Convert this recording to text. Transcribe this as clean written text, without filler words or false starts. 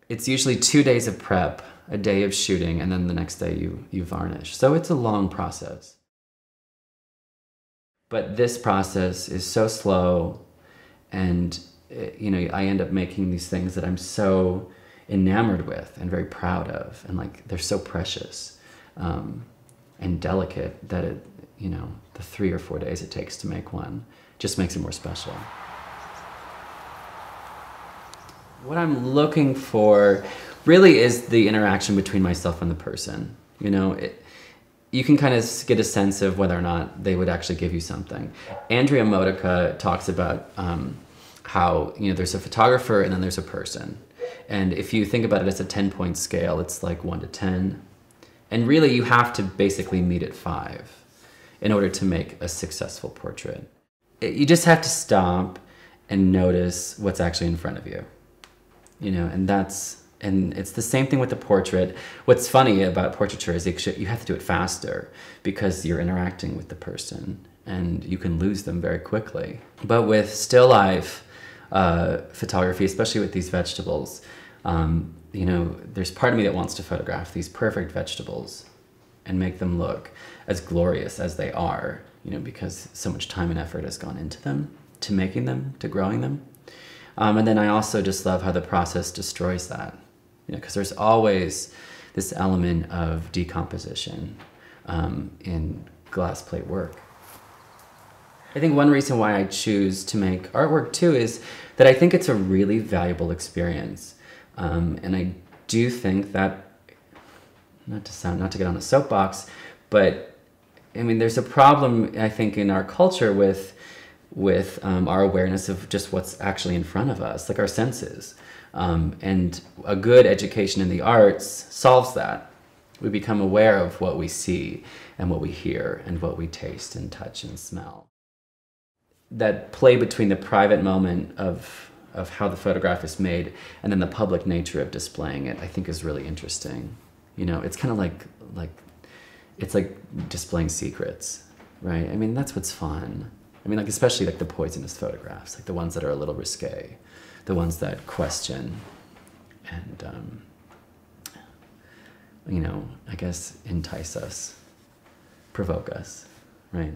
It's usually 2 days of prep, a day of shooting, and then the next day you varnish. So it's a long process. But this process is so slow, and I end up making these things that I'm so enamored with and very proud of, and like they're so precious and delicate that the 3 or 4 days it takes to make one just makes it more special. What I'm looking for really is the interaction between myself and the person. You can kind of get a sense of whether or not they would actually give you something. Andrea Modica talks about how there's a photographer and then there's a person. And if you think about it as a 10-point scale, it's like 1 to 10. And really you have to basically meet at 5 in order to make a successful portrait. You just have to stop and notice what's actually in front of you. And it's the same thing with the portrait. What's funny about portraiture is you have to do it faster because you're interacting with the person and you can lose them very quickly. But with still life photography, especially with these vegetables, there's part of me that wants to photograph these perfect vegetables and make them look as glorious as they are, because so much time and effort has gone into them, to making them, to growing them. And then I also just love how the process destroys that, because there's always this element of decomposition in glass plate work. I think one reason why I choose to make artwork too is that I think it's a really valuable experience. And I do think that, not to get on a soapbox, but there's a problem, I think, in our culture with our awareness of just what's actually in front of us, like our senses. And a good education in the arts solves that. We become aware of what we see and what we hear and what we taste and touch and smell. That play between the private moment of how the photograph is made and then the public nature of displaying it, I think is really interesting. It's kind of it's like displaying secrets, right? That's what's fun. Especially like the poisonous photographs, like the ones that are a little risque, the ones that question and, I guess entice us, provoke us, right?